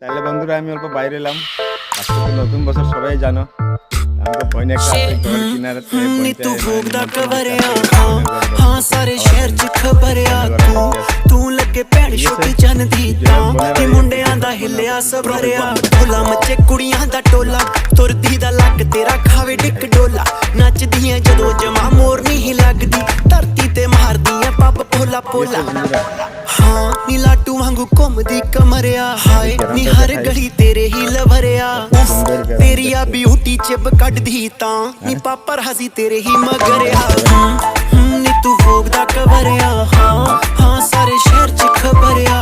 তাহলে বন্ধুরা আমি অল্প বাইরে এলাম। আজকে তো নতুন বছর, সবাই জানো। আমাকে বইনে একটা ঘর কিনার तू भोगदा कवरिया हाँ सारे शहर च खबरिया तू लगे भैन छोटी जनदी तां कि मुंडियां दा हिलिया सबरिया ढोला मच्चे कुड़ियां दा टोला तुरदी दा लक तेरा खावे डिक डोला नचदियां जदों जमा मोर नहीं ही लगदी धरती ते मारदियां पब पोला पोला हाँ नी लाटू वांगू घुमदी कमरिया हाय नी हर गली तेरे ही लवरिया तेरी आ ब्यूटी चिब कड्डी तां नी पापर हसी तेरे ही मगरिया नी तू भोगदा कवरिया हाँ हाँ सारे शहर च खबरिया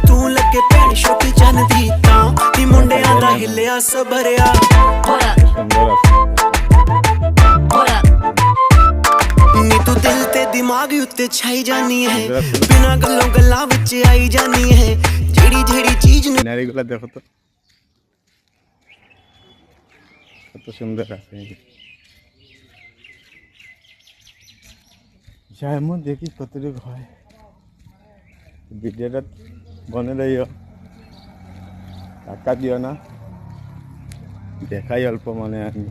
तू लगे भैन छोटी जनदी तां नी मुंडियां दा हिलिया सबरिया नी तू दिल ते दिमाग उत्ते छाई जानी है बिना गल्लों गल्लां विच आई जानी है जेड़ी जेड़ी चीज নারীগুলো দেখো তো কত সুন্দর আছে। যাই মো দেখি কতটুকু হয়। ভিডিওটা বনে রইও, টাকা দিও না, দেখাই অল্প মানে আমি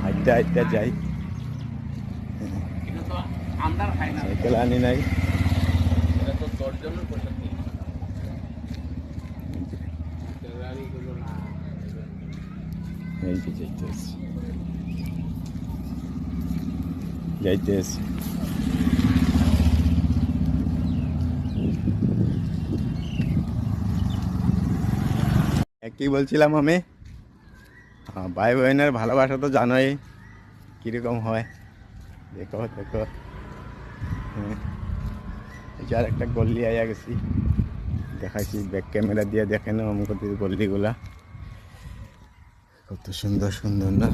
হাইটা হাইটা যাই। সাইকেল আনি নাই, এই যে যাইতেছি যাইতেছি। কি বলছিলাম আমি, ভাই বোনের ভালোবাসা তো জানোই কীরকম হয়। দেখো দেখো আর একটা গল্লি আয়া গেছি, দেখাইছি ব্যাক ক্যামেরা দিয়ে, দেখে না আমাকে গল্লিগুলা কত সুন্দর সুন্দর না।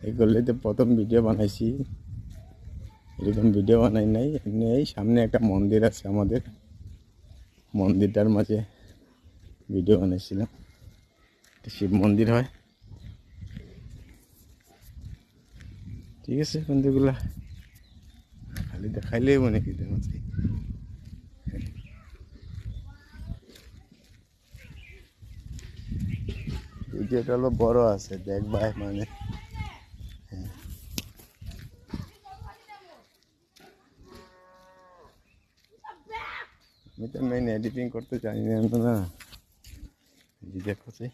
এই গল্লিতে প্রথম ভিডিও বানাইছি, এরকম ভিডিও বানাই নাই। এমনি এই সামনে একটা মন্দির আছে আমাদের, মন্দিরটার মাঝে ভিডিও বানাইছিলাম। শিব মন্দির হয়, ঠিক আছে। বন্ধুগুলা খালি দেখাইলেই মনে কি দেখাচ্ছি। ভিডিওটা হলো বড় আছে, দেখবা মানে আমি তো মেইন এডিটিং করতে জানি না, দেখছি